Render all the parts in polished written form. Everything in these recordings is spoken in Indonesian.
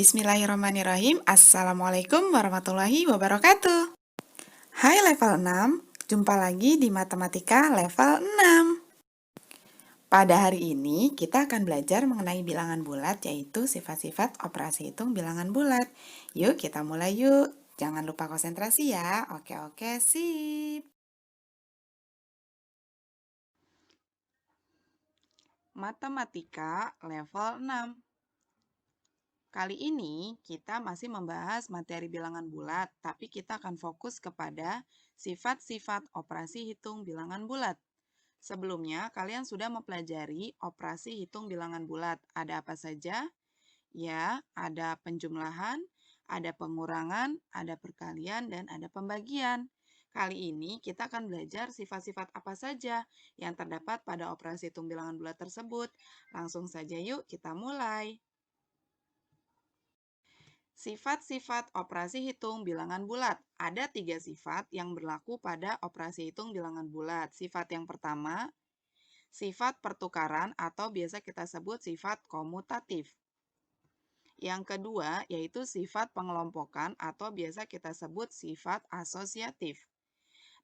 Bismillahirrahmanirrahim. Assalamualaikum warahmatullahi wabarakatuh. Hai level 6, jumpa lagi di Matematika level 6. Pada hari ini kita akan belajar mengenai bilangan bulat, yaitu sifat-sifat operasi hitung bilangan bulat. Yuk kita mulai yuk. Jangan lupa konsentrasi ya. Oke, sip. Matematika level 6. Kali ini kita masih membahas materi bilangan bulat, tapi kita akan fokus kepada sifat-sifat operasi hitung bilangan bulat. Sebelumnya, kalian sudah mempelajari operasi hitung bilangan bulat. Ada apa saja? Ya, ada penjumlahan, ada pengurangan, ada perkalian, dan ada pembagian. Kali ini kita akan belajar sifat-sifat apa saja yang terdapat pada operasi hitung bilangan bulat tersebut. Langsung saja yuk kita mulai. Sifat-sifat operasi hitung bilangan bulat. Ada 3 sifat yang berlaku pada operasi hitung bilangan bulat. Sifat yang pertama, sifat pertukaran atau biasa kita sebut sifat komutatif. Yang kedua, yaitu sifat pengelompokan atau biasa kita sebut sifat asosiatif.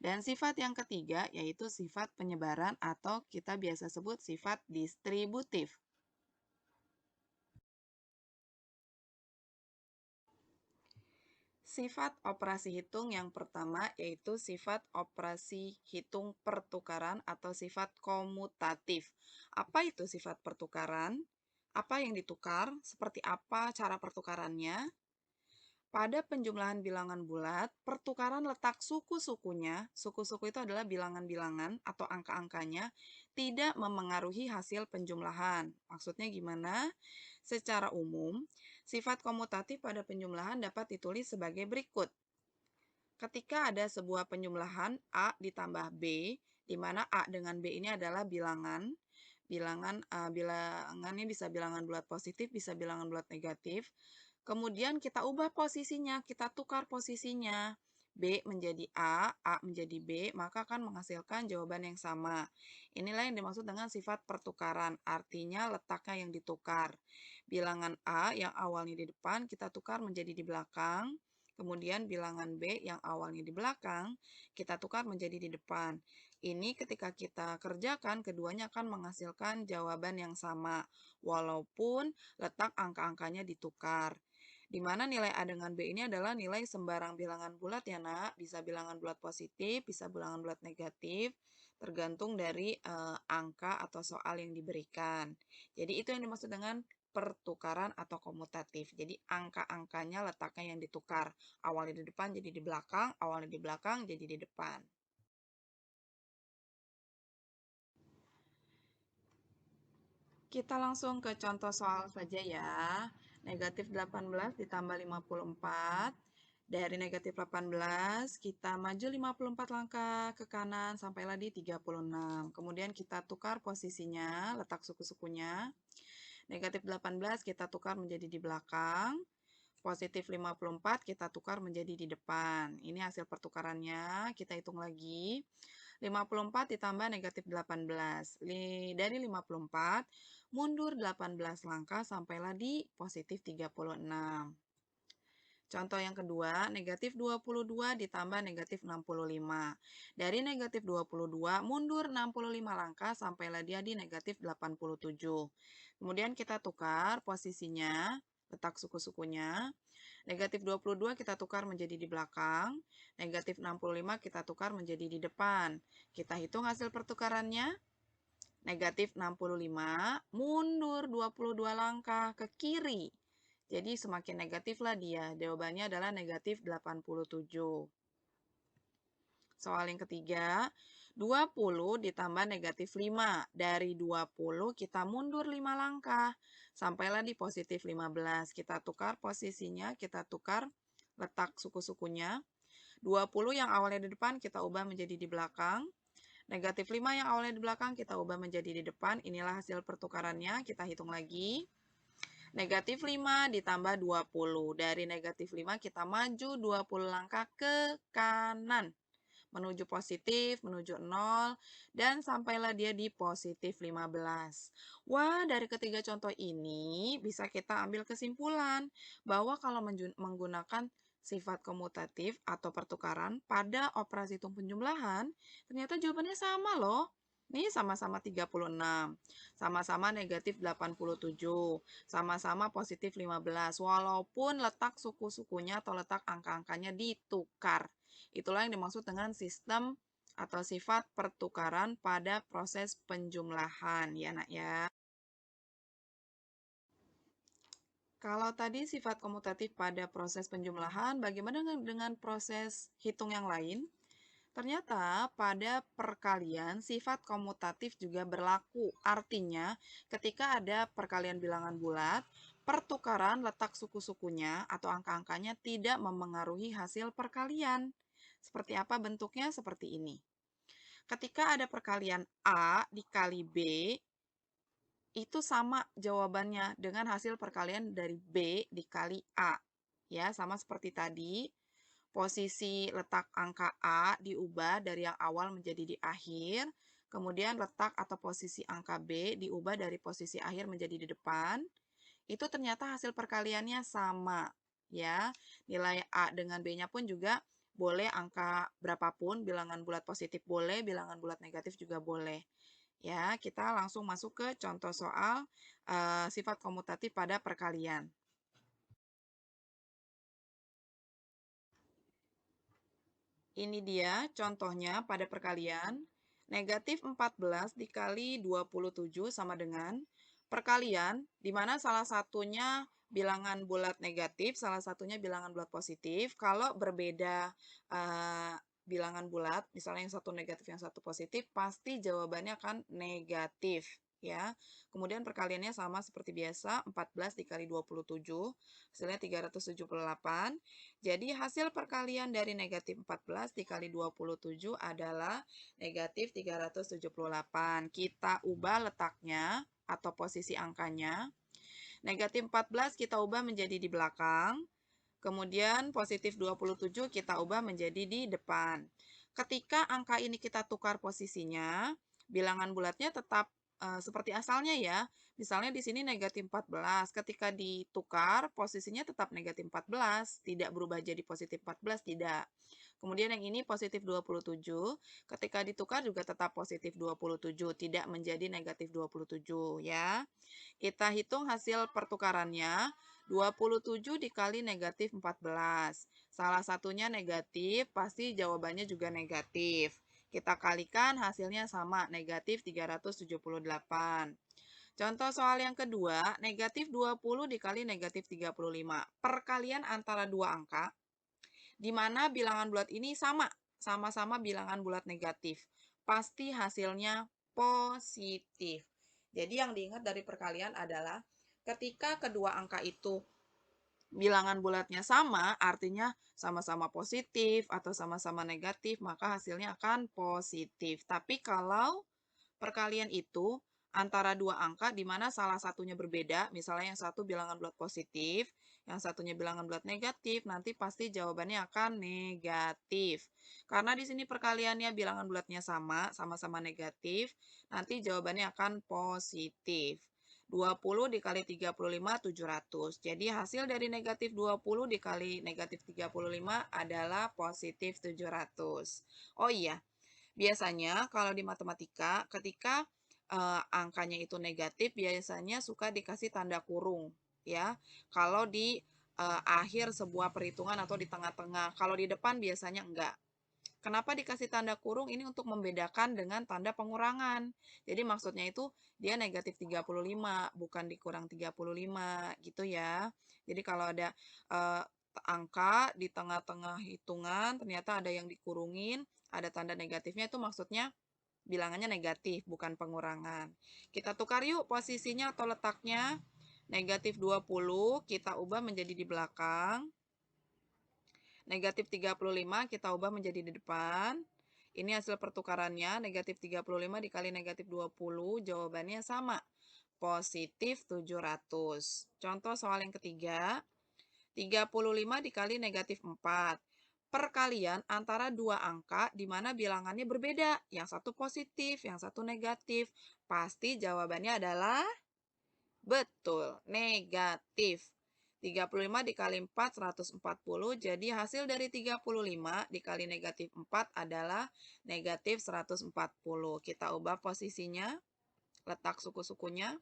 Dan sifat yang ketiga, yaitu sifat penyebaran atau kita biasa sebut sifat distributif. Sifat operasi hitung yang pertama yaitu sifat operasi hitung pertukaran atau sifat komutatif. Apa itu sifat pertukaran? Apa yang ditukar? Seperti apa cara pertukarannya? Pada penjumlahan bilangan bulat, pertukaran letak suku-sukunya, suku-suku itu adalah bilangan-bilangan atau angka-angkanya, tidak memengaruhi hasil penjumlahan. Maksudnya gimana? Secara umum, sifat komutatif pada penjumlahan dapat ditulis sebagai berikut. Ketika ada sebuah penjumlahan A ditambah B, di mana A dengan B ini adalah bilangan, bilangannya bisa bilangan bulat positif, bisa bilangan bulat negatif. Kemudian kita ubah posisinya, kita tukar posisinya. B menjadi A menjadi B, maka akan menghasilkan jawaban yang sama. Inilah yang dimaksud dengan sifat pertukaran, artinya letaknya yang ditukar. Bilangan A yang awalnya di depan, kita tukar menjadi di belakang. Kemudian bilangan B yang awalnya di belakang, kita tukar menjadi di depan. Ini ketika kita kerjakan, keduanya akan menghasilkan jawaban yang sama, walaupun letak angka-angkanya ditukar. Di mana nilai A dengan B ini adalah nilai sembarang bilangan bulat ya nak, bisa bilangan bulat positif, bisa bilangan bulat negatif, tergantung dari angka atau soal yang diberikan. Jadi itu yang dimaksud dengan pertukaran atau komutatif. Jadi angka-angkanya letaknya yang ditukar. Awalnya di depan jadi di belakang, awalnya di belakang jadi di depan. Kita langsung ke contoh soal saja ya. Negatif 18 ditambah 54. Dari negatif 18, kita maju 54 langkah ke kanan sampailah di 36. Kemudian kita tukar posisinya, letak suku-sukunya. Negatif 18 kita tukar menjadi di belakang. Positif 54 kita tukar menjadi di depan. Ini hasil pertukarannya, kita hitung lagi. 54 ditambah negatif 18. Dari 54, mundur 18 langkah sampailah di positif 36. Contoh yang kedua, negatif 22 ditambah negatif 65. Dari negatif 22, mundur 65 langkah sampailah dia di negatif 87. Kemudian kita tukar posisinya, letak suku-sukunya. Negatif 22 kita tukar menjadi di belakang. Negatif 65 kita tukar menjadi di depan. Kita hitung hasil pertukarannya. Negatif 65, mundur 22 langkah ke kiri. Jadi semakin negatif lah dia. Jawabannya adalah negatif 87. Soal yang ketiga, 20 ditambah negatif 5. Dari 20 kita mundur 5 langkah. Sampailah di positif 15. Kita tukar posisinya, kita tukar letak suku-sukunya. 20 yang awalnya di depan kita ubah menjadi di belakang. Negatif 5 yang awalnya di belakang kita ubah menjadi di depan. Inilah hasil pertukarannya. Kita hitung lagi. Negatif 5 ditambah 20. Dari negatif 5 kita maju 20 langkah ke kanan. menuju positif, menuju 0, dan sampailah dia di positif 15. Wah, dari ketiga contoh ini bisa kita ambil kesimpulan bahwa kalau menggunakan sifat komutatif atau pertukaran pada operasi hitung penjumlahan, ternyata jawabannya sama loh. Ini sama-sama 36, sama-sama negatif 87, sama-sama positif 15, walaupun letak suku-sukunya atau letak angka-angkanya ditukar. Itulah yang dimaksud dengan sistem atau sifat pertukaran pada proses penjumlahan, ya nak ya. Kalau tadi sifat komutatif pada proses penjumlahan, bagaimana dengan proses hitung yang lain? Ternyata pada perkalian sifat komutatif juga berlaku. Artinya, ketika ada perkalian bilangan bulat, pertukaran letak suku-sukunya atau angka-angkanya tidak memengaruhi hasil perkalian. Seperti apa bentuknya? Seperti ini. Ketika ada perkalian A dikali B, itu sama jawabannya dengan hasil perkalian dari B dikali A. Ya, sama seperti tadi. Posisi letak angka A diubah dari yang awal menjadi di akhir, kemudian letak atau posisi angka B diubah dari posisi akhir menjadi di depan. Itu ternyata hasil perkaliannya sama, ya. Nilai A dengan B-nya pun juga boleh angka berapapun, bilangan bulat positif boleh, bilangan bulat negatif juga boleh. Ya, kita langsung masuk ke contoh soal sifat komutatif pada perkalian. Ini dia contohnya pada perkalian. Negatif 14 dikali 27 sama dengan perkalian, di mana salah satunya bilangan bulat negatif, salah satunya bilangan bulat positif. Kalau berbeda bilangan bulat, misalnya yang satu negatif, yang satu positif, pasti jawabannya akan negatif. Ya, kemudian perkaliannya sama seperti biasa, 14 dikali 27, hasilnya 378. Jadi hasil perkalian dari negatif 14 dikali 27 adalah negatif 378. Kita ubah letaknya atau posisi angkanya. Negatif 14 kita ubah menjadi di belakang. Kemudian positif 27 kita ubah menjadi di depan. Ketika angka ini kita tukar posisinya, bilangan bulatnya tetap seperti asalnya ya. Misalnya di sini negatif 14, ketika ditukar posisinya tetap negatif 14, tidak berubah jadi positif 14, tidak. Kemudian yang ini positif 27, ketika ditukar juga tetap positif 27, tidak menjadi negatif 27 ya. Kita hitung hasil pertukarannya, 27 dikali negatif 14. Salah satunya negatif, pasti jawabannya juga negatif. Kita kalikan hasilnya sama, negatif 378. Contoh soal yang kedua, negatif 20 dikali negatif 35. Perkalian antara dua angka, di mana bilangan bulat ini sama-sama bilangan bulat negatif. Pasti hasilnya positif. Jadi yang diingat dari perkalian adalah ketika kedua angka itu bilangan bulatnya sama, artinya sama-sama positif atau sama-sama negatif, maka hasilnya akan positif. Tapi kalau perkalian itu antara dua angka di mana salah satunya berbeda, misalnya yang satu bilangan bulat positif, yang satunya bilangan bulat negatif, nanti pasti jawabannya akan negatif. Karena di sini perkaliannya bilangan bulatnya sama-sama negatif, nanti jawabannya akan positif. 20 dikali 35, 700. Jadi hasil dari negatif 20 dikali negatif 35 adalah positif 700. Oh iya, biasanya kalau di matematika, ketika angkanya itu negatif, biasanya suka dikasih tanda kurung, ya. Kalau di akhir sebuah perhitungan atau di tengah-tengah. Kalau di depan biasanya enggak. Kenapa dikasih tanda kurung? Ini untuk membedakan dengan tanda pengurangan. Jadi maksudnya itu dia negatif 35, bukan dikurang 35, gitu ya. Jadi kalau ada angka di tengah-tengah hitungan, ternyata ada yang dikurungin, ada tanda negatifnya, itu maksudnya bilangannya negatif, bukan pengurangan. Kita tukar yuk posisinya atau letaknya. Negatif 20 kita ubah menjadi di belakang. Negatif 35 kita ubah menjadi di depan. Ini hasil pertukarannya, negatif 35 dikali negatif 20, jawabannya sama, positif 700. Contoh soal yang ketiga, 35 dikali negatif 4. perkalian antara dua angka di mana bilangannya berbeda. Yang satu positif, yang satu negatif. Pasti jawabannya adalah betul, negatif. 35 dikali 4, 140. Jadi hasil dari 35 dikali negatif 4 adalah negatif 140. Kita ubah posisinya, letak suku-sukunya.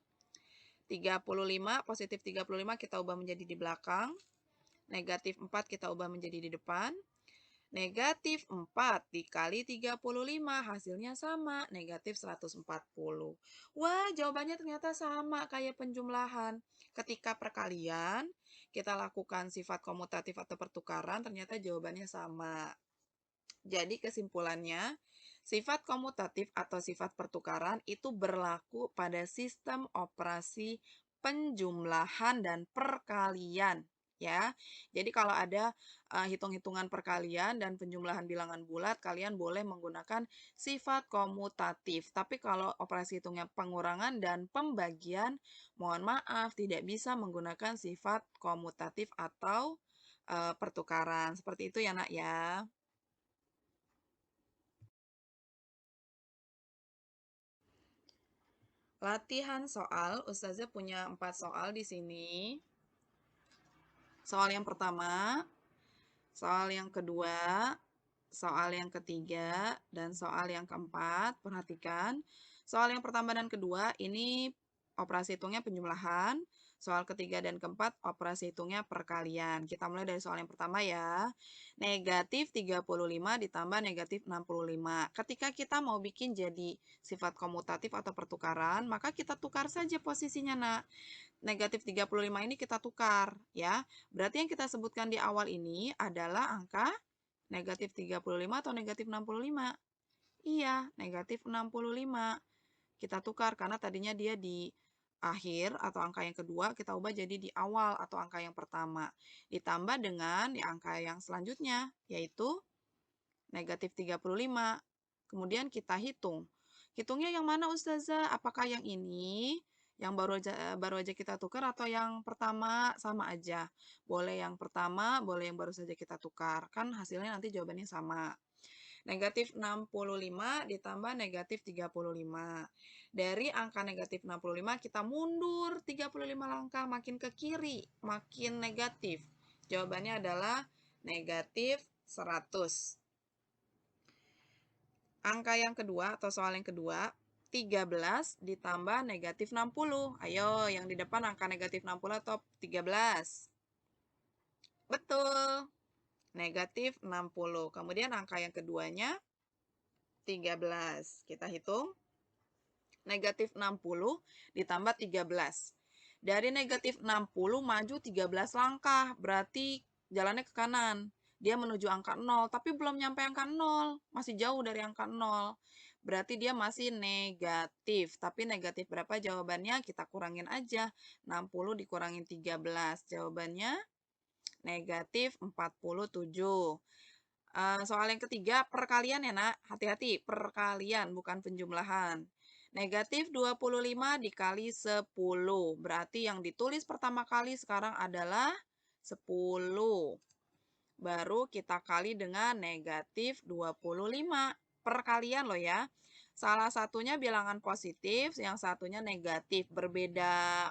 35, positif 35 kita ubah menjadi di belakang. Negatif 4 kita ubah menjadi di depan. Negatif 4 dikali 35, hasilnya sama, negatif 140. Wah, jawabannya ternyata sama kayak penjumlahan. Ketika perkalian, kita lakukan sifat komutatif atau pertukaran, ternyata jawabannya sama. Jadi kesimpulannya, sifat komutatif atau sifat pertukaran itu berlaku pada sistem operasi penjumlahan dan perkalian. Ya, jadi kalau ada hitung-hitungan perkalian dan penjumlahan bilangan bulat, kalian boleh menggunakan sifat komutatif. Tapi kalau operasi hitungnya pengurangan dan pembagian, mohon maaf tidak bisa menggunakan sifat komutatif atau pertukaran. Seperti itu ya, Nak ya. Latihan soal, Ustazah punya 4 soal di sini. Soal yang pertama, soal yang kedua, soal yang ketiga, dan soal yang keempat. Perhatikan, soal yang pertama dan kedua ini operasi hitungnya penjumlahan. Soal ketiga dan keempat operasi hitungnya perkalian. Kita mulai dari soal yang pertama ya. Negatif 35 ditambah negatif 65. Ketika kita mau bikin jadi sifat komutatif atau pertukaran, maka kita tukar saja posisinya, Nak. Negatif 35 ini kita tukar ya. Berarti yang kita sebutkan di awal ini adalah angka negatif 35 atau negatif 65? Iya, negatif 65. Kita tukar karena tadinya dia di akhir atau angka yang kedua, kita ubah jadi di awal atau angka yang pertama. Ditambah dengan di angka yang selanjutnya, yaitu negatif 35. Kemudian kita hitung. Hitungnya yang mana Ustazah? Apakah yang ini? Yang baru aja kita tukar atau yang pertama sama aja? Boleh yang pertama, boleh yang baru saja kita tukar. Kan hasilnya nanti jawabannya sama. Negatif 65 ditambah negatif 35. Dari angka negatif 65 kita mundur 35 langkah makin ke kiri, makin negatif. Jawabannya adalah negatif 100. Angka yang kedua atau soal yang kedua, 13 ditambah negatif 60. Ayo, yang di depan angka negatif 60 atau 13? Betul, negatif 60. Kemudian angka yang keduanya, 13. Kita hitung, negatif 60 ditambah 13. Dari negatif 60 maju 13 langkah, berarti jalannya ke kanan. Dia menuju angka 0, tapi belum nyampe angka 0. Masih jauh dari angka 0. Berarti dia masih negatif. Tapi negatif berapa jawabannya? Kita kurangin aja. 60 dikurangin 13. Jawabannya negatif 47. Soal yang ketiga, perkalian ya, Nak. Hati-hati, perkalian, bukan penjumlahan. Negatif 25 dikali 10. Berarti yang ditulis pertama kali sekarang adalah 10. Baru kita kali dengan negatif 25. Perkalian loh ya. Salah satunya bilangan positif, yang satunya negatif. Berbeda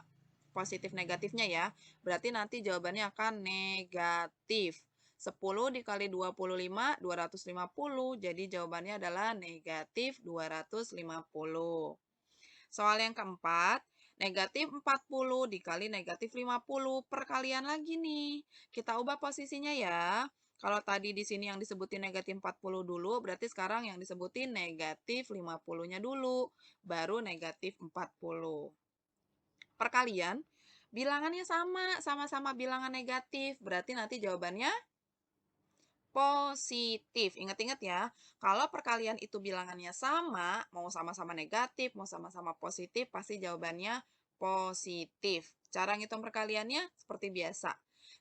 positif negatifnya ya. Berarti nanti jawabannya akan negatif. 10 dikali 25, 250. Jadi jawabannya adalah negatif 250. Soal yang keempat, negatif 40 dikali negatif 50. Perkalian lagi nih. Kita ubah posisinya ya. Kalau tadi di sini yang disebutin negatif 40 dulu, berarti sekarang yang disebutin negatif 50-nya dulu. Baru negatif 40. Perkalian, bilangannya sama-sama bilangan negatif. Berarti nanti jawabannya positif. Ingat-ingat ya, kalau perkalian itu bilangannya sama, mau sama-sama negatif, mau sama-sama positif, pasti jawabannya positif. Cara ngitung perkaliannya seperti biasa.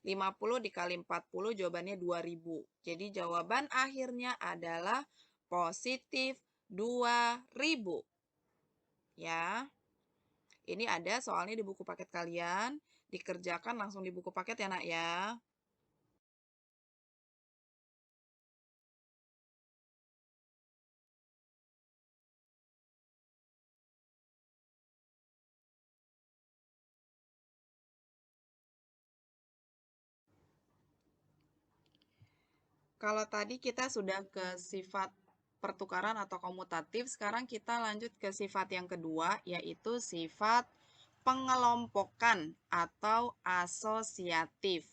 50 dikali 40 jawabannya 2000. Jadi jawaban akhirnya adalah positif 2000. Ya. Ini ada soalnya di buku paket kalian. Dikerjakan langsung di buku paket ya, Nak ya. Kalau tadi kita sudah ke sifat pertukaran atau komutatif, sekarang kita lanjut ke sifat yang kedua, yaitu sifat pengelompokan atau asosiatif.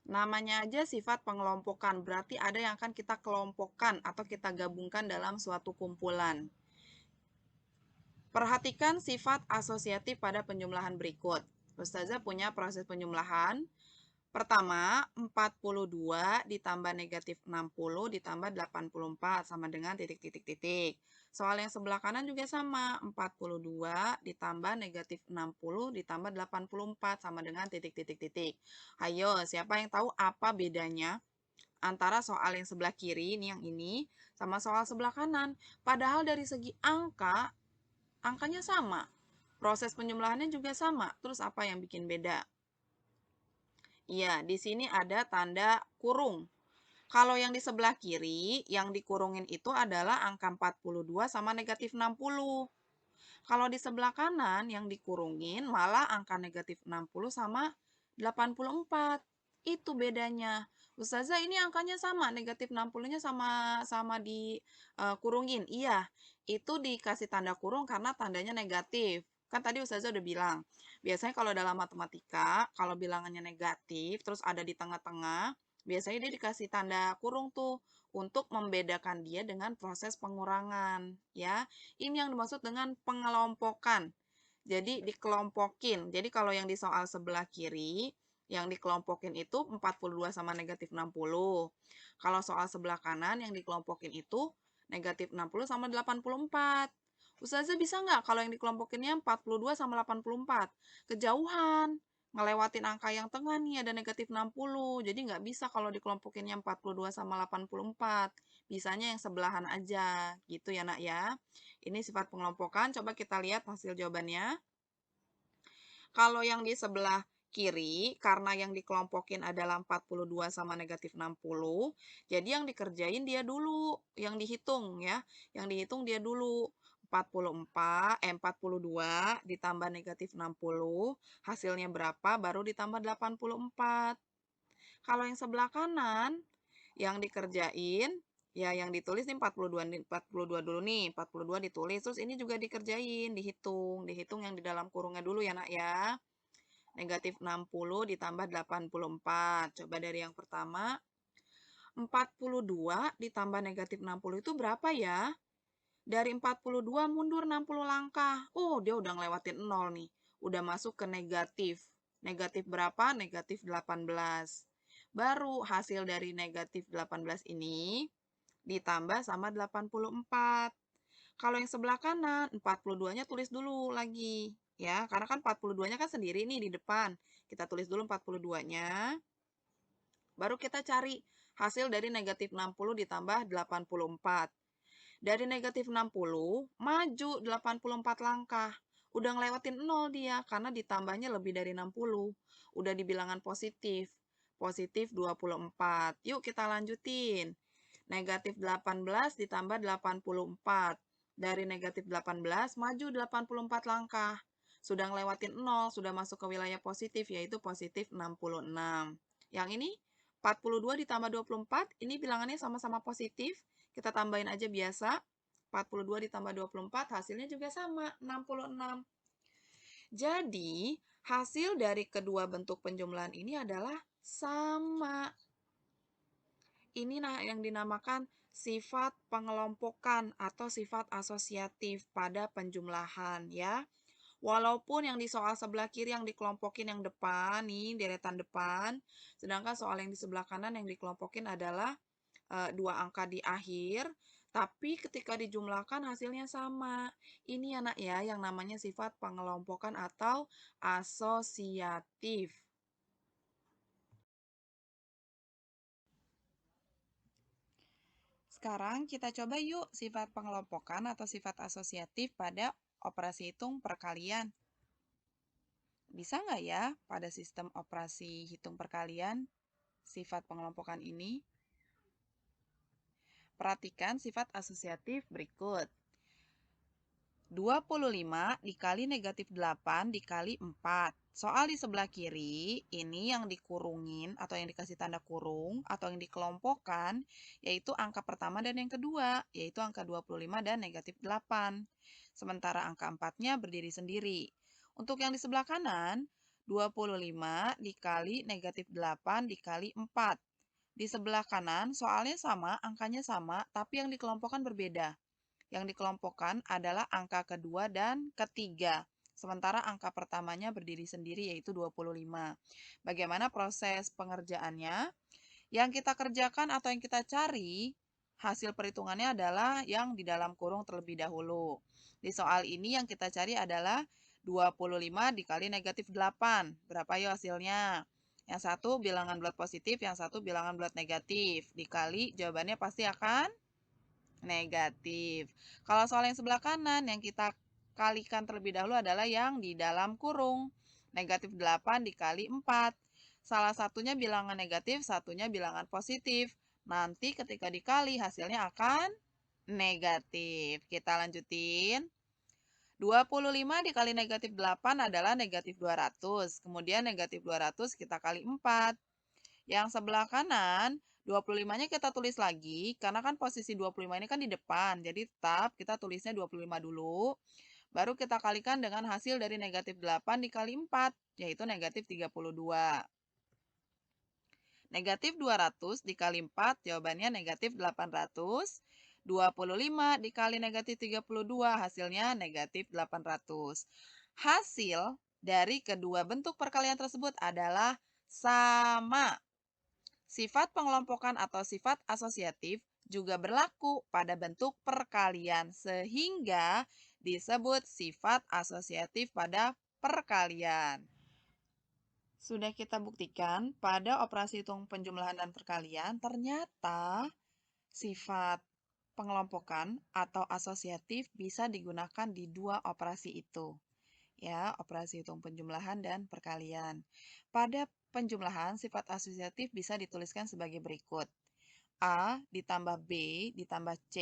Namanya aja sifat pengelompokan, berarti ada yang akan kita kelompokkan atau kita gabungkan dalam suatu kumpulan. Perhatikan sifat asosiatif pada penjumlahan berikut. Ustazah punya proses penjumlahan. Pertama, 42 ditambah negatif 60 ditambah 84 sama dengan titik-titik-titik. Soal yang sebelah kanan juga sama, 42 ditambah negatif 60 ditambah 84 sama dengan titik-titik-titik. Ayo, siapa yang tahu apa bedanya antara soal yang sebelah kiri, ini yang ini, sama soal sebelah kanan? Padahal dari segi angka, angkanya sama. Proses penjumlahannya juga sama. Terus apa yang bikin beda? Iya, di sini ada tanda kurung. Kalau yang di sebelah kiri, yang dikurungin itu adalah angka 42 sama negatif 60. Kalau di sebelah kanan, yang dikurungin malah angka negatif 60 sama 84. Itu bedanya. Ustazah, ini angkanya sama, negatif 60-nya sama dikurungin. Iya, itu dikasih tanda kurung karena tandanya negatif. Kan tadi Ustazah udah bilang, biasanya kalau dalam matematika, kalau bilangannya negatif, terus ada di tengah-tengah, biasanya dia dikasih tanda kurung tuh untuk membedakan dia dengan proses pengurangan, ya. Ini yang dimaksud dengan pengelompokan. Jadi dikelompokin. Jadi kalau yang di soal sebelah kiri, yang dikelompokin itu 42 sama negatif 60. Kalau soal sebelah kanan yang dikelompokin itu negatif 60 sama 84. Ustazah bisa nggak kalau yang dikelompokinnya 42 sama 84? Kejauhan. Ngelewatin angka yang tengah nih ada negatif 60. Jadi nggak bisa kalau dikelompokinnya 42 sama 84. Bisanya yang sebelahan aja. Gitu ya nak ya. Ini sifat pengelompokan. Coba kita lihat hasil jawabannya. Kalau yang di sebelah kiri, karena yang dikelompokin adalah 42 sama negatif 60, jadi yang dikerjain dia dulu, yang dihitung ya. Yang dihitung dia dulu. 42 ditambah negatif 60, hasilnya berapa, baru ditambah 84. Kalau yang sebelah kanan, yang dikerjain, ya yang ditulis nih 42 dulu nih, 42 ditulis, terus ini juga dikerjain, dihitung yang di dalam kurungnya dulu ya nak ya. Negatif 60 ditambah 84. Coba dari yang pertama, 42 ditambah negatif 60 itu berapa ya? Dari 42 mundur 60 langkah. Oh, dia udah ngelewatin 0 nih. Udah masuk ke negatif. Negatif berapa? Negatif 18. Baru hasil dari negatif 18 ini ditambah sama 84. Kalau yang sebelah kanan, 42-nya tulis dulu lagi. Ya, karena kan 42-nya kan sendiri nih di depan. Kita tulis dulu 42-nya. Baru kita cari hasil dari negatif 60 ditambah 84. Dari negatif 60, maju 84 langkah. Udah ngelewatin 0 dia, karena ditambahnya lebih dari 60. Udah di bilangan positif. Positif 24. Yuk kita lanjutin. Negatif 18 ditambah 84. Dari negatif 18, maju 84 langkah. Sudah ngelewatin 0, sudah masuk ke wilayah positif, yaitu positif 66. Yang ini, 42 ditambah 24, ini bilangannya sama-sama positif. Kita tambahin aja biasa. 42 ditambah 24, hasilnya juga sama, 66. Jadi, hasil dari kedua bentuk penjumlahan ini adalah sama. Ini yang dinamakan sifat pengelompokan atau sifat asosiatif pada penjumlahan ya. Walaupun yang di soal sebelah kiri yang dikelompokin yang depan nih, deretan depan, sedangkan soal yang di sebelah kanan yang dikelompokin adalah dua angka di akhir, tapi ketika dijumlahkan hasilnya sama. Ini anak ya yang namanya sifat pengelompokan atau asosiatif. Sekarang kita coba yuk sifat pengelompokan atau sifat asosiatif pada operasi hitung perkalian. Bisa nggak ya pada sistem operasi hitung perkalian sifat pengelompokan ini? Perhatikan sifat asosiatif berikut. 25 dikali negatif 8 dikali 4 Soal di sebelah kiri, ini yang dikurungin atau yang dikasih tanda kurung atau yang dikelompokkan, yaitu angka pertama dan yang kedua, yaitu angka 25 dan negatif 8. Sementara angka 4-nya berdiri sendiri. Untuk yang di sebelah kanan, 25 dikali negatif 8 dikali 4. Di sebelah kanan, soalnya sama, angkanya sama, tapi yang dikelompokkan berbeda. Yang dikelompokkan adalah angka kedua dan ketiga. Sementara angka pertamanya berdiri sendiri yaitu 25. Bagaimana proses pengerjaannya? Yang kita kerjakan atau yang kita cari, hasil perhitungannya adalah yang di dalam kurung terlebih dahulu. Di soal ini yang kita cari adalah 25 dikali negatif 8. Berapa yuk hasilnya? Yang satu bilangan bulat positif, yang satu bilangan bulat negatif. Dikali jawabannya pasti akan negatif. Kalau soal yang sebelah kanan, yang kita kalikan terlebih dahulu adalah yang di dalam kurung. Negatif 8 dikali 4. Salah satunya bilangan negatif, satunya bilangan positif. Nanti ketika dikali, hasilnya akan negatif. Kita lanjutin. 25 dikali negatif 8 adalah negatif 200. Kemudian negatif 200 kita kali 4. Yang sebelah kanan, 25-nya kita tulis lagi, karena kan posisi 25 ini kan di depan, jadi tetap kita tulisnya 25 dulu, baru kita kalikan dengan hasil dari negatif 8 dikali 4, yaitu negatif 32. Negatif 200 dikali 4, jawabannya negatif 800. 25 dikali negatif 32, hasilnya negatif 800. Hasil dari kedua bentuk perkalian tersebut adalah sama. Sifat pengelompokan atau sifat asosiatif juga berlaku pada bentuk perkalian, sehingga disebut sifat asosiatif pada perkalian. Sudah kita buktikan pada operasi hitung penjumlahan dan perkalian, ternyata sifat pengelompokan atau asosiatif bisa digunakan di dua operasi itu. Ya, operasi hitung penjumlahan dan perkalian. Pada penjumlahan, sifat asosiatif bisa dituliskan sebagai berikut. A ditambah B ditambah C,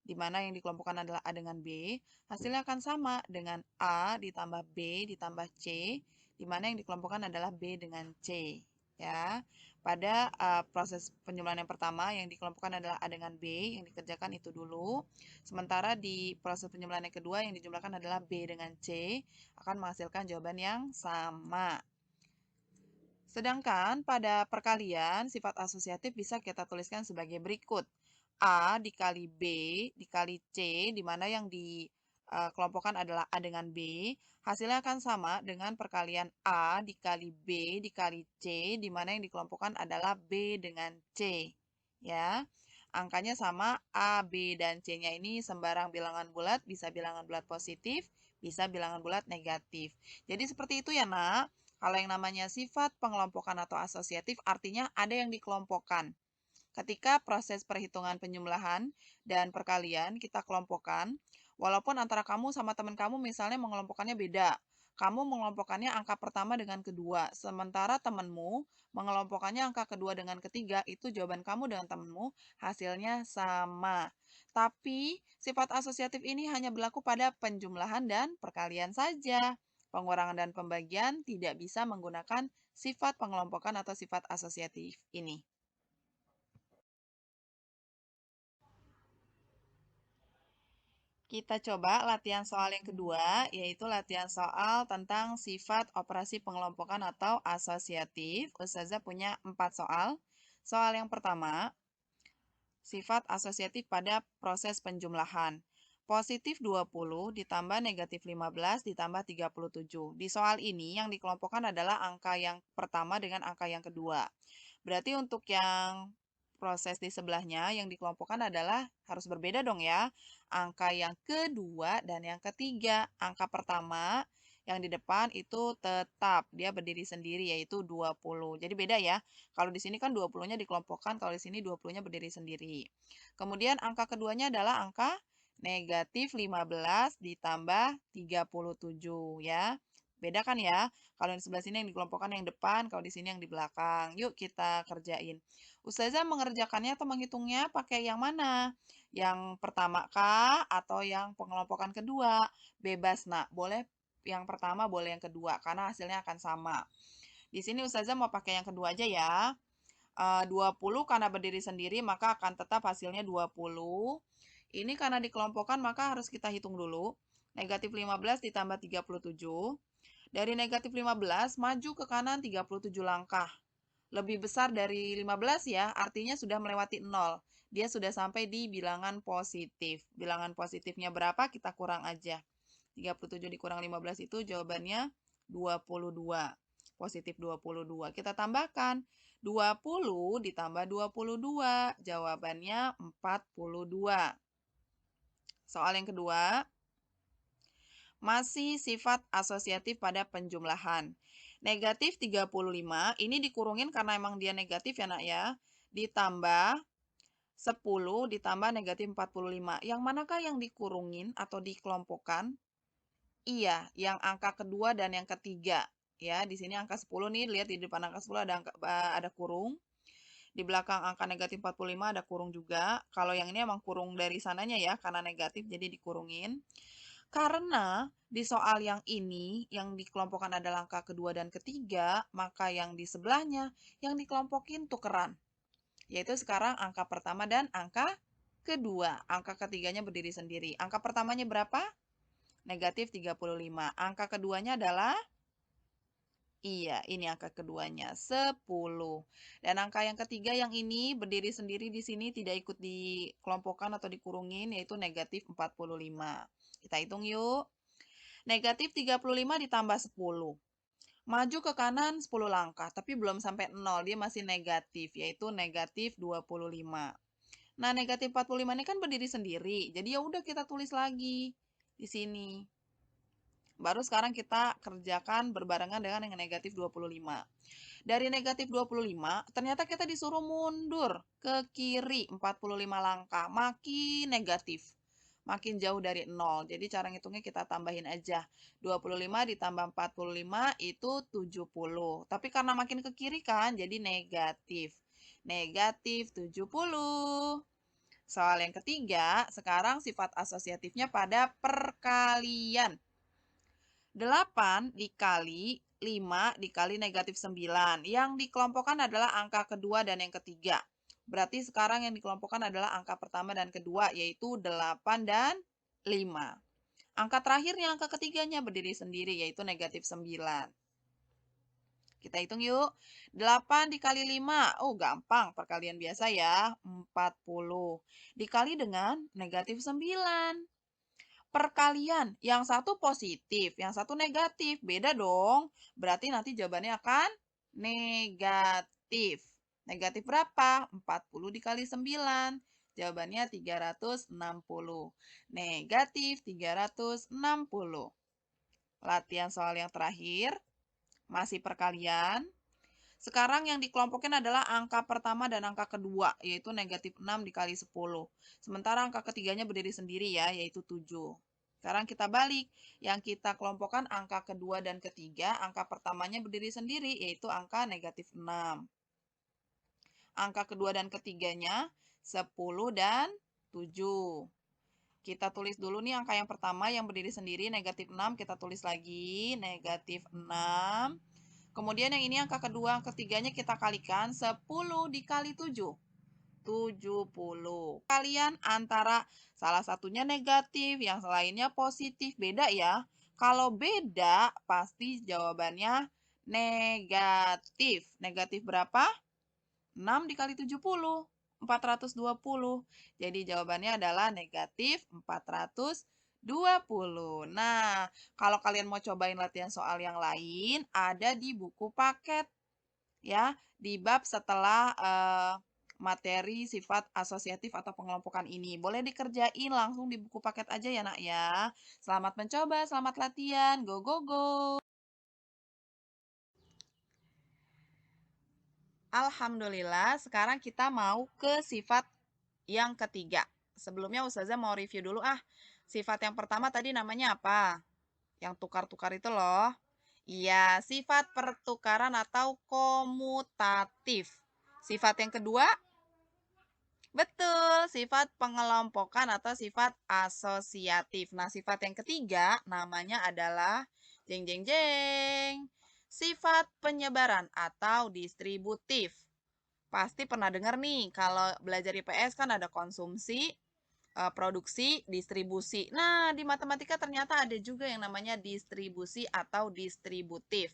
di mana yang dikelompokkan adalah A dengan B, hasilnya akan sama dengan A ditambah B ditambah C, di mana yang dikelompokkan adalah B dengan C. Ya, pada proses penjumlahan yang pertama yang dikelompokkan adalah A dengan B, yang dikerjakan itu dulu. Sementara di proses penjumlahan yang kedua yang dijumlahkan adalah B dengan C, akan menghasilkan jawaban yang sama. Sedangkan pada perkalian, sifat asosiatif bisa kita tuliskan sebagai berikut. A dikali B dikali C, di mana yang dikelompokkan adalah A dengan B, hasilnya akan sama dengan perkalian A dikali B dikali C, di mana yang dikelompokkan adalah B dengan C. Ya, angkanya sama, A, B, dan C-nya ini sembarang bilangan bulat, bisa bilangan bulat positif, bisa bilangan bulat negatif. Jadi seperti itu ya, Nak. Kalau yang namanya sifat pengelompokan atau asosiatif artinya ada yang dikelompokkan. Ketika proses perhitungan penjumlahan dan perkalian kita kelompokkan, walaupun antara kamu sama teman kamu misalnya mengelompokkannya beda. Kamu mengelompokkannya angka pertama dengan kedua, sementara temanmu mengelompokkannya angka kedua dengan ketiga, itu jawaban kamu dengan temanmu hasilnya sama. Tapi sifat asosiatif ini hanya berlaku pada penjumlahan dan perkalian saja. Pengurangan dan pembagian tidak bisa menggunakan sifat pengelompokan atau sifat asosiatif ini. Kita coba latihan soal yang kedua, yaitu latihan soal tentang sifat operasi pengelompokan atau asosiatif. Ustazah punya 4 soal. Soal yang pertama, sifat asosiatif pada proses penjumlahan. Positif 20 ditambah negatif 15 ditambah 37. Di soal ini yang dikelompokkan adalah angka yang pertama dengan angka yang kedua. Berarti untuk yang proses di sebelahnya yang dikelompokkan adalah harus berbeda dong ya. Angka yang kedua dan yang ketiga. Angka pertama yang di depan itu tetap dia berdiri sendiri yaitu 20. Jadi beda ya. Kalau di sini kan 20-nya dikelompokkan, kalau di sini 20-nya berdiri sendiri. Kemudian angka keduanya adalah angka negatif 15 ditambah 37 ya. Beda kan ya? Kalau di sebelah sini yang dikelompokkan yang depan, kalau di sini yang di belakang. Yuk kita kerjain. Ustazah mengerjakannya atau menghitungnya pakai yang mana? Yang pertama kah atau yang pengelompokan kedua? Bebas, nak. Boleh yang pertama, boleh yang kedua, karena hasilnya akan sama. Di sini Ustazah mau pakai yang kedua aja ya. 20 karena berdiri sendiri, maka akan tetap hasilnya 20. Ini karena dikelompokkan, maka harus kita hitung dulu. Negatif 15 ditambah 37. Dari negatif 15, maju ke kanan 37 langkah. Lebih besar dari 15 ya, artinya sudah melewati 0. Dia sudah sampai di bilangan positif. Bilangan positifnya berapa? Kita kurang aja. 37 dikurang 15 itu jawabannya 22. Positif 22. Kita tambahkan 20 ditambah 22. Jawabannya 42. Soal yang kedua, masih sifat asosiatif pada penjumlahan. Negatif 35, ini dikurungin karena emang dia negatif ya nak ya. Ditambah 10 ditambah negatif 45. Yang manakah yang dikurungin atau dikelompokkan? Iya, yang angka kedua dan yang ketiga. Ya, di sini angka 10 nih, lihat di depan angka 10 ada kurung. Di belakang angka negatif 45 ada kurung juga. Kalau yang ini emang kurung dari sananya ya, karena negatif jadi dikurungin. Karena di soal yang ini, yang dikelompokkan adalah angka kedua dan ketiga, maka yang di sebelahnya, yang dikelompokin tukeran. Yaitu sekarang angka pertama dan angka kedua. Angka ketiganya berdiri sendiri. Angka pertamanya berapa? Negatif 35. Angka keduanya adalah, iya, ini angka keduanya, 10. Dan angka yang ketiga yang ini berdiri sendiri di sini tidak ikut dikelompokkan atau dikurungin, yaitu negatif 45. Kita hitung yuk. Negatif 35 ditambah 10. Maju ke kanan 10 langkah, tapi belum sampai 0, dia masih negatif, yaitu negatif 25. Nah, negatif 45 ini kan berdiri sendiri, jadi ya udah kita tulis lagi di sini. Baru sekarang kita kerjakan berbarengan dengan yang negatif 25. Dari negatif 25, ternyata kita disuruh mundur ke kiri 45 langkah. Makin negatif. Makin jauh dari 0. Jadi cara ngitungnya kita tambahin aja. 25 ditambah 45 itu 70. Tapi karena makin ke kiri kan, jadi negatif. Negatif 70. Soal yang ketiga, sekarang sifat asosiatifnya pada perkalian. 8 dikali 5 dikali negatif 9. Yang dikelompokkan adalah angka kedua dan yang ketiga. Berarti sekarang yang dikelompokkan adalah angka pertama dan kedua, yaitu 8 dan 5. Angka terakhirnya, angka ketiganya berdiri sendiri, yaitu negatif 9. Kita hitung yuk. 8 dikali 5. Oh, gampang. Perkalian biasa ya. 40. Dikali dengan negatif 9. Perkalian, yang satu positif, yang satu negatif. Beda dong. Berarti nanti jawabannya akan negatif. Negatif berapa? 40 dikali 9. Jawabannya 360. Negatif 360. Latihan soal yang terakhir. Masih perkalian. Sekarang yang dikelompokin adalah angka pertama dan angka kedua, yaitu negatif 6 dikali 10. Sementara angka ketiganya berdiri sendiri ya, yaitu 7. Sekarang kita balik. Yang kita kelompokkan angka kedua dan ketiga, angka pertamanya berdiri sendiri, yaitu angka negatif 6. Angka kedua dan ketiganya 10 dan 7. Kita tulis dulu nih angka yang pertama yang berdiri sendiri, negatif 6. Kita tulis lagi, negatif 6. Kemudian yang ini angka kedua, angka ketiganya kita kalikan 10 dikali 7. 70. Kalian antara salah satunya negatif, yang lainnya positif. Beda ya. Kalau beda, pasti jawabannya negatif. Negatif berapa? 6 dikali 70. 420. Jadi jawabannya adalah negatif 420. Nah, kalau kalian mau cobain latihan soal yang lain, ada di buku paket. Ya, di bab setelah materi sifat asosiatif atau pengelompokan ini. Boleh dikerjain langsung di buku paket aja ya nak ya. Selamat mencoba, selamat latihan. Go, go, go. Alhamdulillah, sekarang kita mau ke sifat yang ketiga. Sebelumnya Ustazah mau review dulu Sifat yang pertama tadi namanya apa? Yang tukar-tukar itu loh. Iya, sifat pertukaran atau komutatif. Sifat yang kedua? Betul, sifat pengelompokan atau sifat asosiatif. Nah, sifat yang ketiga namanya adalah Jeng jeng jeng. Sifat penyebaran atau distributif. Pasti pernah dengar nih, kalau belajar IPS kan ada konsumsi, produksi, distribusi. Nah, di matematika ternyata ada juga yang namanya distribusi atau distributif.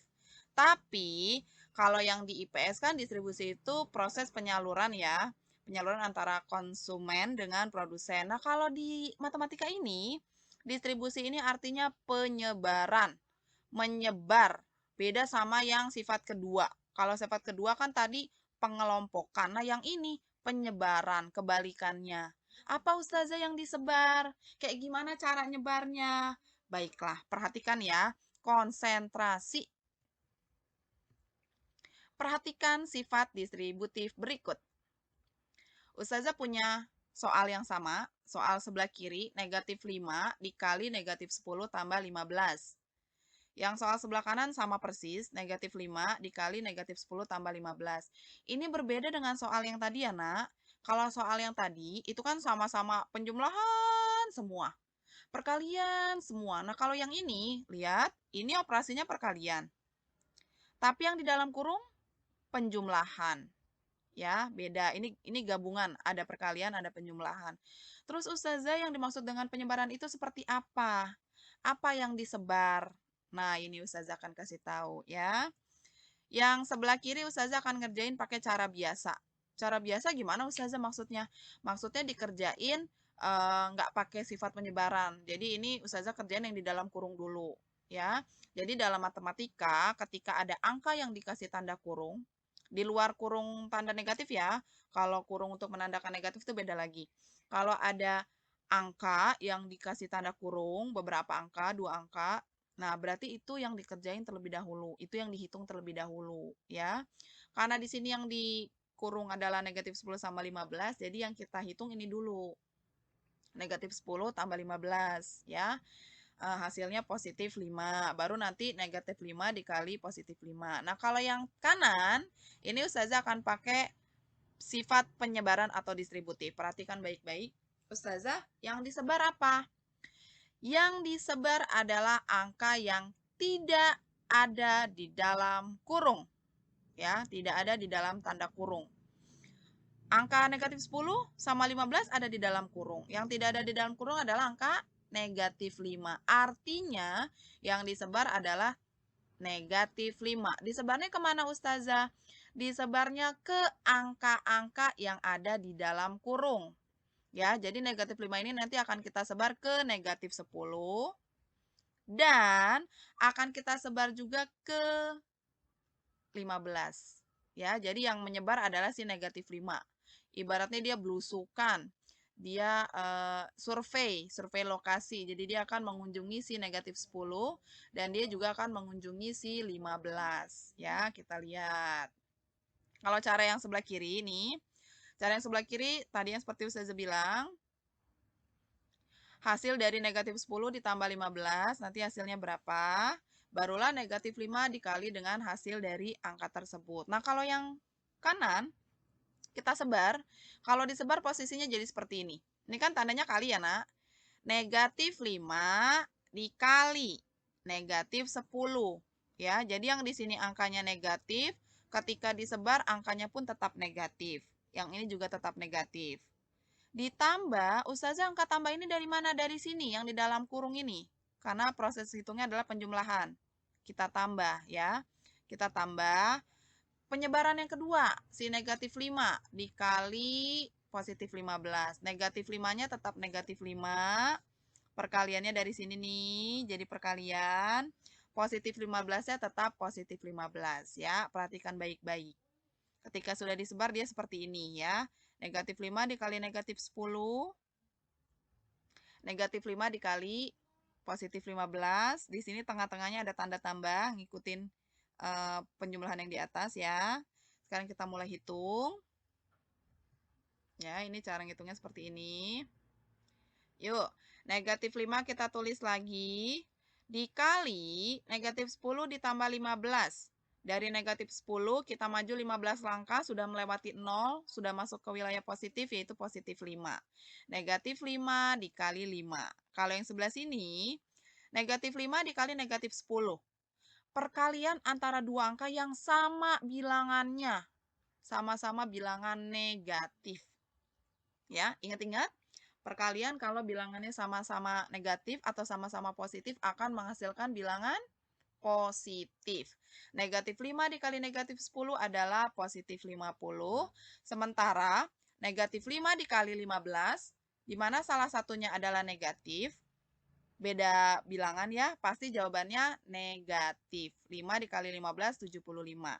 Tapi, kalau yang di IPS kan distribusi itu proses penyaluran ya, penyaluran antara konsumen dengan produsen. Nah, kalau di matematika ini, distribusi ini artinya penyebaran, menyebar. Beda sama yang sifat kedua. Kalau sifat kedua kan tadi pengelompokan. Nah, yang ini penyebaran, kebalikannya. Apa ustazah yang disebar? Kayak gimana cara nyebarnya? Baiklah, perhatikan ya. Konsentrasi. Perhatikan sifat distributif berikut. Ustazah punya soal yang sama. Soal sebelah kiri, negatif 5 dikali negatif 10 tambah 15. Yang soal sebelah kanan sama persis, negatif 5 dikali negatif 10 tambah 15. Ini berbeda dengan soal yang tadi ya, nak. Kalau soal yang tadi, itu kan sama-sama penjumlahan semua. Perkalian semua. Nah, kalau yang ini, lihat, ini operasinya perkalian. Tapi yang di dalam kurung, penjumlahan. Ya, beda. Ini gabungan, ada perkalian, ada penjumlahan. Terus ustazah yang dimaksud dengan penyebaran itu seperti apa? Apa yang disebar? Nah, ini ustazah akan kasih tahu ya. Yang sebelah kiri ustazah akan ngerjain pakai cara biasa. Cara biasa gimana ustazah maksudnya? Maksudnya dikerjain nggak pakai sifat penyebaran. Jadi ini ustazah kerjain yang di dalam kurung dulu ya. Jadi dalam matematika ketika ada angka yang dikasih tanda kurung, di luar kurung tanda negatif ya. Kalau kurung untuk menandakan negatif itu beda lagi. Kalau ada angka yang dikasih tanda kurung, beberapa angka, 2 angka, nah berarti itu yang dikerjain terlebih dahulu, itu yang dihitung terlebih dahulu ya. Karena di sini yang dikurung adalah negatif 10 sama 15, jadi yang kita hitung ini dulu. Negatif 10 tambah 15 ya. Hasilnya positif 5. Baru nanti negatif 5 dikali positif 5. Nah, kalau yang kanan, ini ustazah akan pakai sifat penyebaran atau distributif. Perhatikan baik-baik. Ustazah, yang disebar apa? Yang disebar adalah angka yang tidak ada di dalam kurung. Ya, tidak ada di dalam tanda kurung. Angka negatif 10 sama 15 ada di dalam kurung. Yang tidak ada di dalam kurung adalah angka negatif 5. Artinya yang disebar adalah negatif 5. Disebarnya kemana ustazah? Disebarnya ke angka-angka yang ada di dalam kurung. Ya, jadi negatif 5 ini nanti akan kita sebar ke negatif 10. Dan akan kita sebar juga ke 15. Ya, jadi yang menyebar adalah si negatif 5. Ibaratnya dia belusukan, dia survei lokasi. Jadi dia akan mengunjungi si negatif 10 dan dia juga akan mengunjungi si 15. Ya, kita lihat. Kalau cara yang sebelah kiri ini, cara yang sebelah kiri tadi yang seperti Ustazah bilang, hasil dari negatif 10 ditambah 15, nanti hasilnya berapa? Barulah negatif 5 dikali dengan hasil dari angka tersebut. Nah, kalau yang kanan, kita sebar. Kalau disebar posisinya jadi seperti ini. Ini kan tandanya kali ya, nak. Negatif 5 dikali negatif 10. Ya, jadi yang di sini angkanya negatif, ketika disebar angkanya pun tetap negatif. Yang ini juga tetap negatif. Ditambah, ustazah angka tambah ini dari mana? Dari sini, yang di dalam kurung ini. Karena proses hitungnya adalah penjumlahan. Kita tambah ya. Kita tambah. Penyebaran yang kedua, si negatif 5 dikali positif 15. Negatif 5-nya tetap negatif 5. Perkaliannya dari sini nih, jadi perkalian. Positif 15-nya tetap positif 15 ya. Perhatikan baik-baik. Ketika sudah disebar dia seperti ini ya. Negatif 5 dikali negatif 10. Negatif 5 dikali positif 15. Di sini tengah-tengahnya ada tanda tambah, ngikutin penjumlahan yang di atas ya. Sekarang kita mulai hitung. Ya, ini cara ngitungnya seperti ini. Yuk, negatif 5 kita tulis lagi. Dikali negatif 10 ditambah 15. Dari negatif 10 kita maju 15 langkah, sudah melewati 0, sudah masuk ke wilayah positif yaitu positif 5. Negatif 5 dikali 5. Kalau yang sebelah sini, negatif 5 dikali negatif 10. perkalian antara dua angka yang sama bilangannya. Sama-sama bilangan negatif. Ya, ingat-ingat. Perkalian kalau bilangannya sama-sama negatif atau sama-sama positif akan menghasilkan bilangan positif. Negatif 5 dikali negatif 10 adalah positif 50. Sementara negatif 5 dikali 15, di mana salah satunya adalah negatif. Beda bilangan ya, pasti jawabannya negatif. 5 dikali 15, 75.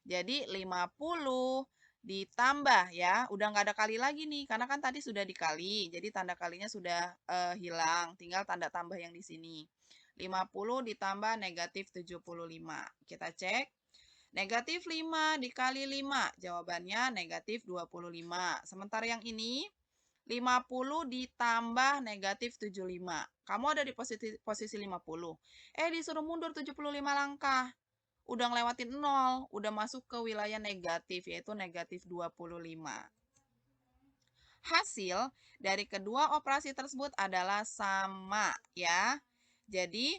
Jadi 50 ditambah ya, udah nggak ada kali lagi nih, karena kan tadi sudah dikali, jadi tanda kalinya sudah hilang, tinggal tanda tambah yang di sini. 50 ditambah negatif 75. Kita cek. Negatif 5 dikali 5, jawabannya negatif 25. Sementara yang ini, 50 ditambah negatif 75. Kamu ada di posisi 50. Disuruh mundur 75 langkah. Udah ngelewatin 0, udah masuk ke wilayah negatif, yaitu negatif 25. Hasil dari kedua operasi tersebut adalah sama, ya. Jadi,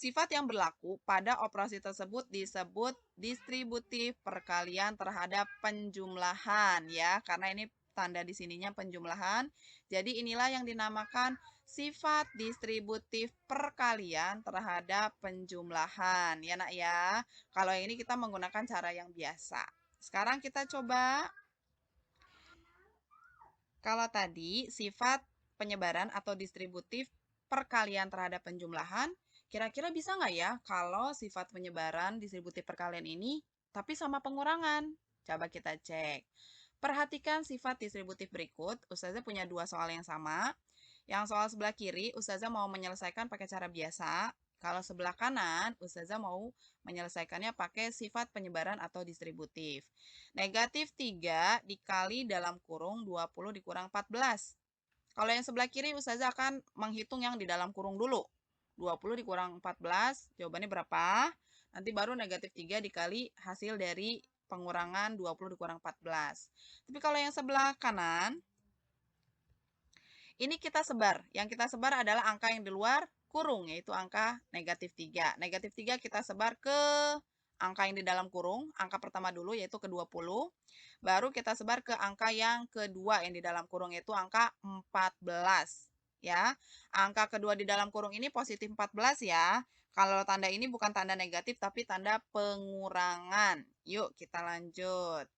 sifat yang berlaku pada operasi tersebut disebut distributif perkalian terhadap penjumlahan, ya. Karena ini tanda di sininya penjumlahan. Jadi, inilah yang dinamakan sifat distributif perkalian terhadap penjumlahan, ya nak ya. Kalau yang ini kita menggunakan cara yang biasa. Sekarang kita coba. Kalau tadi sifat penyebaran atau distributif perkalian terhadap penjumlahan, kira-kira bisa nggak ya kalau sifat penyebaran distributif perkalian ini tapi sama pengurangan? Coba kita cek. Perhatikan sifat distributif berikut. Ustazah punya dua soal yang sama. Yang soal sebelah kiri, Ustazah mau menyelesaikan pakai cara biasa. Kalau sebelah kanan, Ustazah mau menyelesaikannya pakai sifat penyebaran atau distributif. Negatif 3 dikali dalam kurung 20 dikurang 14. Kalau yang sebelah kiri, Ustazah akan menghitung yang di dalam kurung dulu. 20 dikurang 14, jawabannya berapa? Nanti baru negatif 3 dikali hasil dari pengurangan 20 dikurang 14. Tapi kalau yang sebelah kanan, ini kita sebar. Yang kita sebar adalah angka yang di luar kurung, yaitu angka negatif 3. Negatif 3 kita sebar ke angka yang di dalam kurung, angka pertama dulu yaitu ke 20. Baru kita sebar ke angka yang kedua yang di dalam kurung, yaitu angka 14. Ya, angka kedua di dalam kurung ini positif 14 ya. Kalau tanda ini bukan tanda negatif, tapi tanda pengurangan. Yuk, kita lanjut.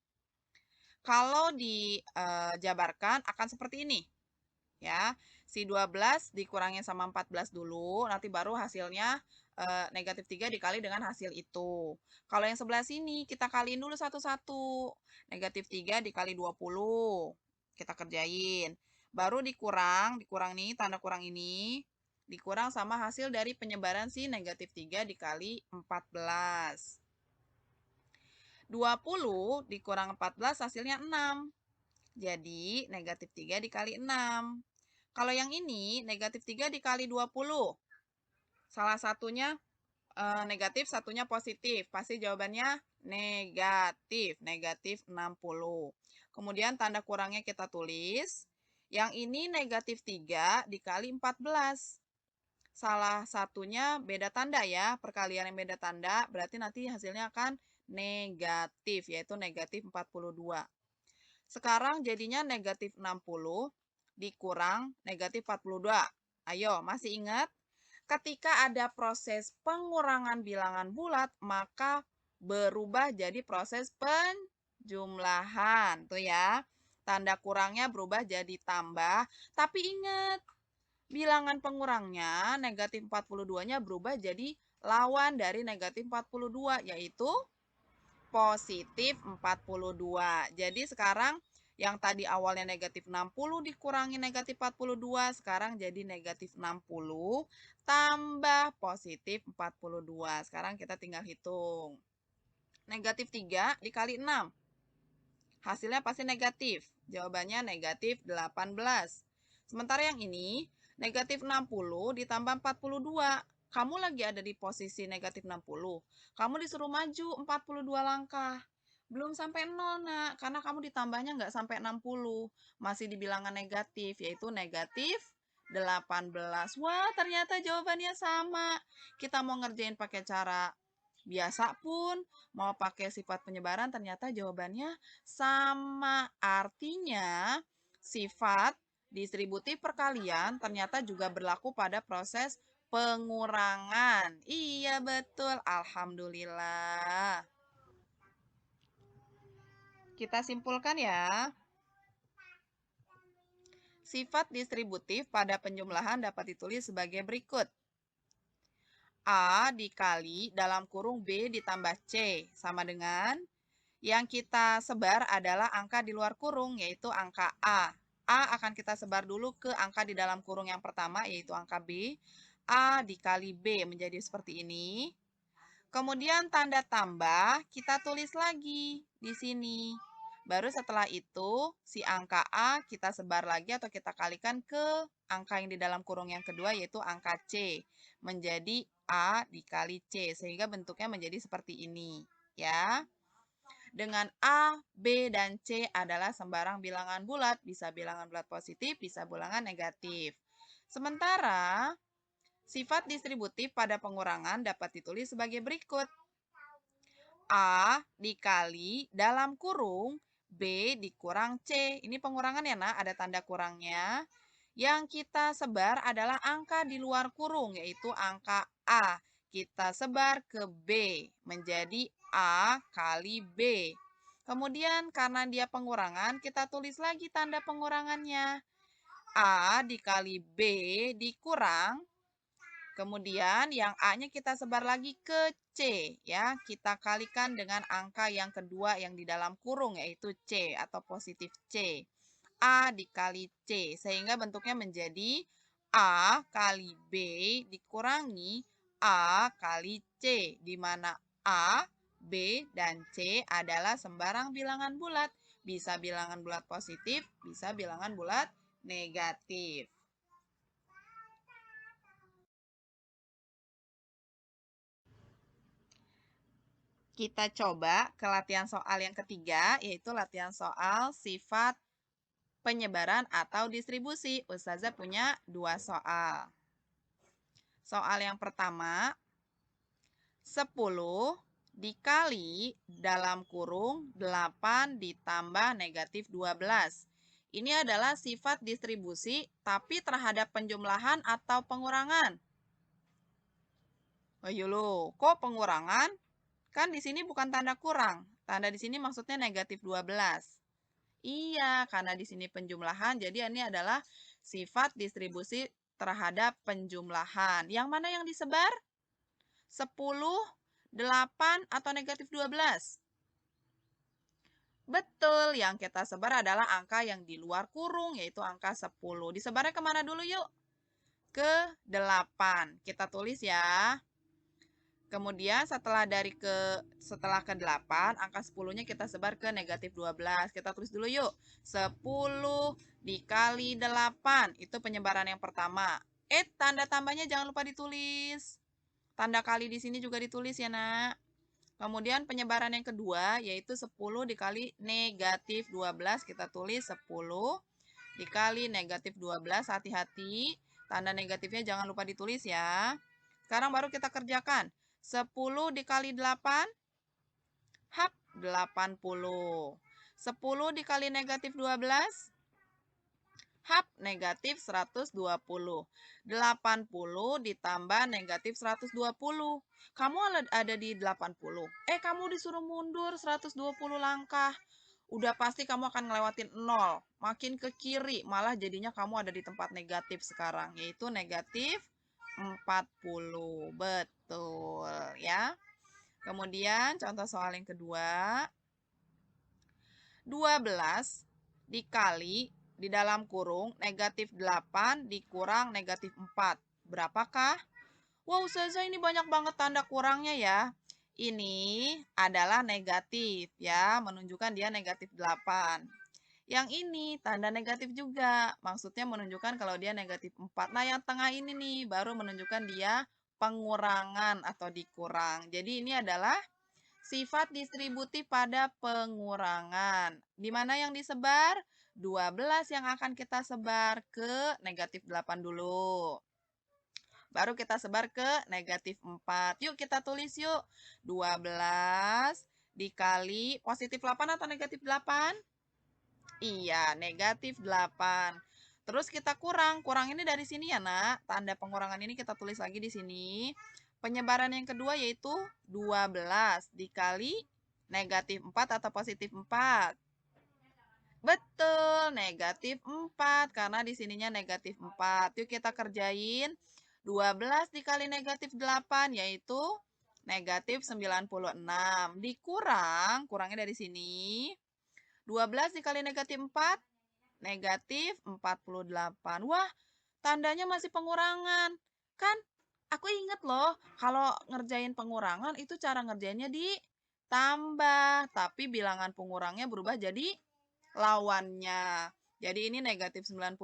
Kalau dijabarkan akan seperti ini. Ya, si 12 dikurangin sama 14 dulu, nanti baru hasilnya negatif 3 dikali dengan hasil itu. Kalau yang sebelah sini, kita kaliin dulu satu-satu. Negatif 3 dikali 20. Kita kerjain. Baru dikurang nih, tanda kurang ini. Dikurang sama hasil dari penyebaran si negatif 3 dikali 14. 20 dikurang 14 hasilnya 6. Jadi, negatif 3 dikali 6. Kalau yang ini, negatif 3 dikali 20. Salah satunya negatif, satunya positif. Pasti jawabannya negatif. Negatif 60. Kemudian tanda kurangnya kita tulis. Yang ini negatif 3 dikali 14. Salah satunya beda tanda ya. Perkalian yang beda tanda berarti nanti hasilnya akan negatif, yaitu negatif 42. Sekarang jadinya negatif 60 dikurang negatif 42. Ayo, masih ingat? Ketika ada proses pengurangan bilangan bulat, maka berubah jadi proses penjumlahan. Tuh ya, tanda kurangnya berubah jadi tambah. Tapi ingat, bilangan pengurangnya negatif 42-nya berubah jadi lawan dari negatif 42, yaitu positif 42. Jadi sekarang yang tadi awalnya negatif 60 dikurangi negatif 42, sekarang jadi negatif 60 tambah positif 42. Sekarang kita tinggal hitung. Negatif 3 dikali 6. Hasilnya pasti negatif. Jawabannya negatif 18. Sementara yang ini, negatif 60 ditambah 42. Kamu lagi ada di posisi negatif 60. Kamu disuruh maju 42 langkah. Belum sampai 0, nak. Karena kamu ditambahnya nggak sampai 60. Masih di bilangan negatif, yaitu negatif 18. Wah, ternyata jawabannya sama. Kita mau ngerjain pakai cara Biasa pun mau pakai sifat penyebaran ternyata jawabannya sama. Artinya sifat distributif perkalian ternyata juga berlaku pada proses pengurangan. Iya betul, alhamdulillah. Kita simpulkan ya. Sifat distributif pada penjumlahan dapat ditulis sebagai berikut. A dikali dalam kurung B ditambah C sama dengan yang kita sebar adalah angka di luar kurung, yaitu angka A. A akan kita sebar dulu ke angka di dalam kurung yang pertama, yaitu angka B. A dikali B menjadi seperti ini. Kemudian tanda tambah kita tulis lagi di sini. Baru setelah itu, si angka A kita sebar lagi atau kita kalikan ke angka yang di dalam kurung yang kedua, yaitu angka C. Menjadi A dikali C, sehingga bentuknya menjadi seperti ini. Ya. Dengan A, B, dan C adalah sembarang bilangan bulat. Bisa bilangan bulat positif, bisa bilangan negatif. Sementara, sifat distributif pada pengurangan dapat ditulis sebagai berikut. A dikali dalam kurung B dikurang C. Ini pengurangan ya, nak. Ada tanda kurangnya. Yang kita sebar adalah angka di luar kurung, yaitu angka A. Kita sebar ke B menjadi A kali B. Kemudian karena dia pengurangan, kita tulis lagi tanda pengurangannya. A dikali B dikurang. Kemudian yang A-nya kita sebar lagi ke C. Ya, kita kalikan dengan angka yang kedua yang di dalam kurung, yaitu C atau positif C. A dikali C. Sehingga bentuknya menjadi A kali B dikurangi A kali C. Di mana A, B, dan C adalah sembarang bilangan bulat. Bisa bilangan bulat positif, bisa bilangan bulat negatif. Kita coba ke latihan soal yang ketiga, yaitu latihan soal sifat penyebaran atau distribusi. Ustazah punya 2 soal. Soal yang pertama, 10 dikali dalam kurung 8 ditambah negatif 12. Ini adalah sifat distribusi, tapi terhadap penjumlahan atau pengurangan. Ayo lo, kok pengurangan? Kan di sini bukan tanda kurang. Tanda di sini maksudnya negatif 12. Iya, karena di sini penjumlahan, jadi ini adalah sifat distribusi terhadap penjumlahan. Yang mana yang disebar? 10, 8, atau negatif 12? Betul, yang kita sebar adalah angka yang di luar kurung, yaitu angka 10. Disebarnya kemana dulu yuk? Ke 8. Kita tulis ya. Kemudian setelah ke 8, angka 10-nya kita sebar ke negatif 12. Kita tulis dulu yuk. 10 dikali 8. Itu penyebaran yang pertama. Tanda tambahnya jangan lupa ditulis. Tanda kali di sini juga ditulis ya, nak. Kemudian penyebaran yang kedua yaitu 10 dikali negatif 12. Kita tulis 10 dikali negatif 12. Hati-hati. Tanda negatifnya jangan lupa ditulis ya. Sekarang baru kita kerjakan. 10 dikali 8, hap, 80. 10 dikali negatif 12, hap, negatif 120. 80 ditambah negatif 120. Kamu ada di 80. Kamu disuruh mundur 120 langkah. Udah pasti kamu akan ngelewatin 0. Makin ke kiri, malah jadinya kamu ada di tempat negatif sekarang, yaitu negatif 40. Betul ya. Kemudian contoh soal yang kedua. 12 dikali di dalam kurung negatif 8 dikurang negatif 4. Berapakah? Wow, Ustazah ini banyak banget tanda kurangnya ya. Ini adalah negatif ya, menunjukkan dia negatif 8. Yang ini tanda negatif juga, maksudnya menunjukkan kalau dia negatif 4. Nah, yang tengah ini nih baru menunjukkan dia pengurangan atau dikurang. Jadi ini adalah sifat distributif pada pengurangan. Di mana yang disebar? 12 yang akan kita sebar ke negatif 8 dulu. Baru kita sebar ke negatif 4. Yuk kita tulis yuk. 12 dikali positif 8 atau negatif 8? Iya, negatif 8. Terus kita kurang. Kurang ini dari sini ya, Nak. Tanda pengurangan ini kita tulis lagi di sini. Penyebaran yang kedua yaitu 12 dikali negatif 4 atau positif 4. Betul, negatif 4. Karena di sininya negatif 4. Yuk kita kerjain. 12 dikali negatif 8 yaitu negatif 96. Dikurang, kurangnya dari sini. 12 dikali negatif 4, negatif 48. Wah, tandanya masih pengurangan. Kan aku inget loh, kalau ngerjain pengurangan itu cara ngerjainnya ditambah. Tapi bilangan pengurangnya berubah jadi lawannya. Jadi ini negatif 96,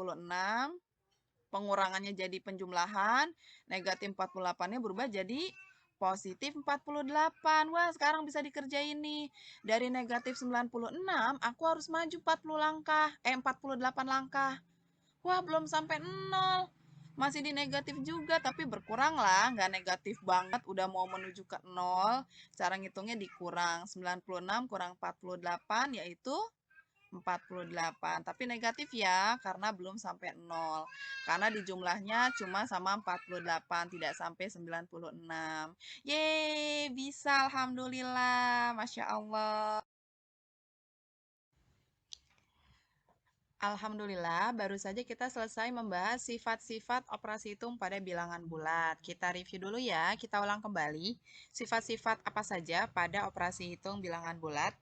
pengurangannya jadi penjumlahan, negatif 48-nya berubah jadi positif 48. Wah, sekarang bisa dikerjain nih. Dari negatif 96, aku harus maju 48 langkah. Wah, belum sampai 0. Masih di negatif juga, tapi berkurang lah. Nggak negatif banget, udah mau menuju ke 0. Cara ngitungnya dikurang. 96 kurang 48, yaitu 48. Tapi negatif ya, karena belum sampai 0. Karena di jumlahnya cuma sama 48, tidak sampai 96. Yeay, bisa alhamdulillah. Masya Allah. Alhamdulillah, baru saja kita selesai membahas sifat-sifat operasi hitung pada bilangan bulat. Kita review dulu ya, kita ulang kembali. Sifat-sifat apa saja pada operasi hitung bilangan bulat?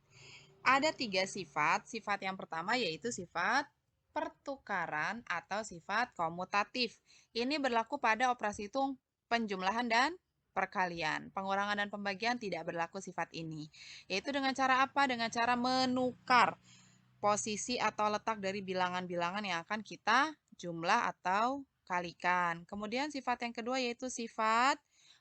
Ada 3 sifat. Sifat yang pertama yaitu sifat pertukaran atau sifat komutatif. Ini berlaku pada operasi hitung penjumlahan dan perkalian. Pengurangan dan pembagian tidak berlaku sifat ini. Yaitu dengan cara apa? Dengan cara menukar posisi atau letak dari bilangan-bilangan yang akan kita jumlah atau kalikan. Kemudian sifat yang kedua yaitu sifat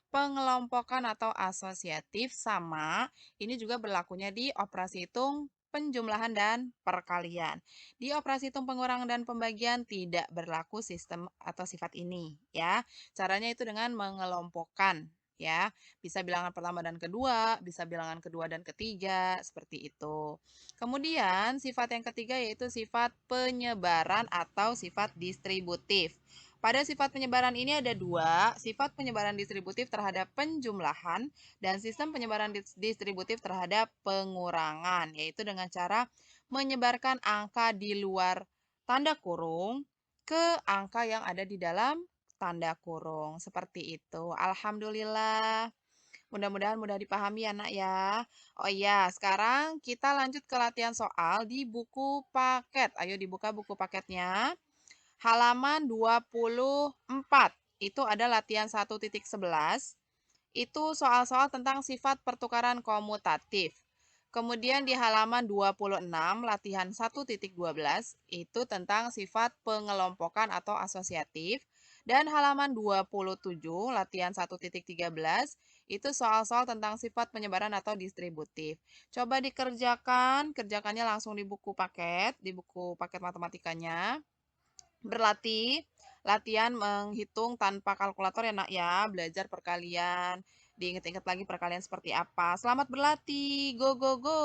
pengelompokan atau asosiatif, sama. Ini juga berlakunya di operasi hitung penjumlahan dan perkalian. Di operasi hitung pengurangan dan pembagian tidak berlaku sistem atau sifat ini, ya. Caranya itu dengan mengelompokkan, ya. Bisa bilangan pertama dan kedua, bisa bilangan kedua dan ketiga, seperti itu. Kemudian sifat yang ketiga yaitu sifat penyebaran atau sifat distributif. Pada sifat penyebaran ini ada 2, sifat penyebaran distributif terhadap penjumlahan dan sistem penyebaran distributif terhadap pengurangan, yaitu dengan cara menyebarkan angka di luar tanda kurung ke angka yang ada di dalam tanda kurung. Seperti itu. Alhamdulillah. Mudah-mudahan mudah dipahami ya, Nak ya. Oh iya, sekarang kita lanjut ke latihan soal di buku paket. Ayo dibuka buku paketnya. Halaman 24. Itu ada latihan 1.11. Itu soal-soal tentang sifat pertukaran komutatif. Kemudian di halaman 26, latihan 1.12, itu tentang sifat pengelompokan atau asosiatif. Dan halaman 27, latihan 1.13, itu soal-soal tentang sifat penyebaran atau distributif. Coba dikerjakan, kerjakannya langsung di buku paket matematikanya. Berlatih, latihan menghitung tanpa kalkulator ya nak ya, belajar perkalian, diingat-ingat lagi perkalian seperti apa. Selamat berlatih, go go go.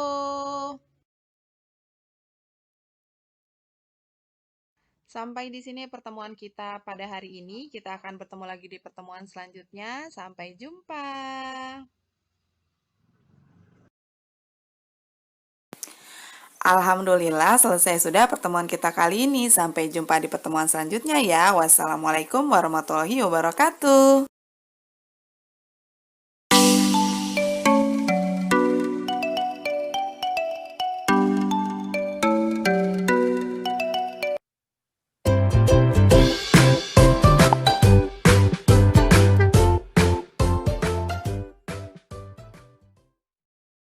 Sampai di sini pertemuan kita pada hari ini, kita akan bertemu lagi di pertemuan selanjutnya. Sampai jumpa. Alhamdulillah selesai sudah pertemuan kita kali ini. Sampai jumpa di pertemuan selanjutnya ya. Wassalamualaikum warahmatullahi wabarakatuh.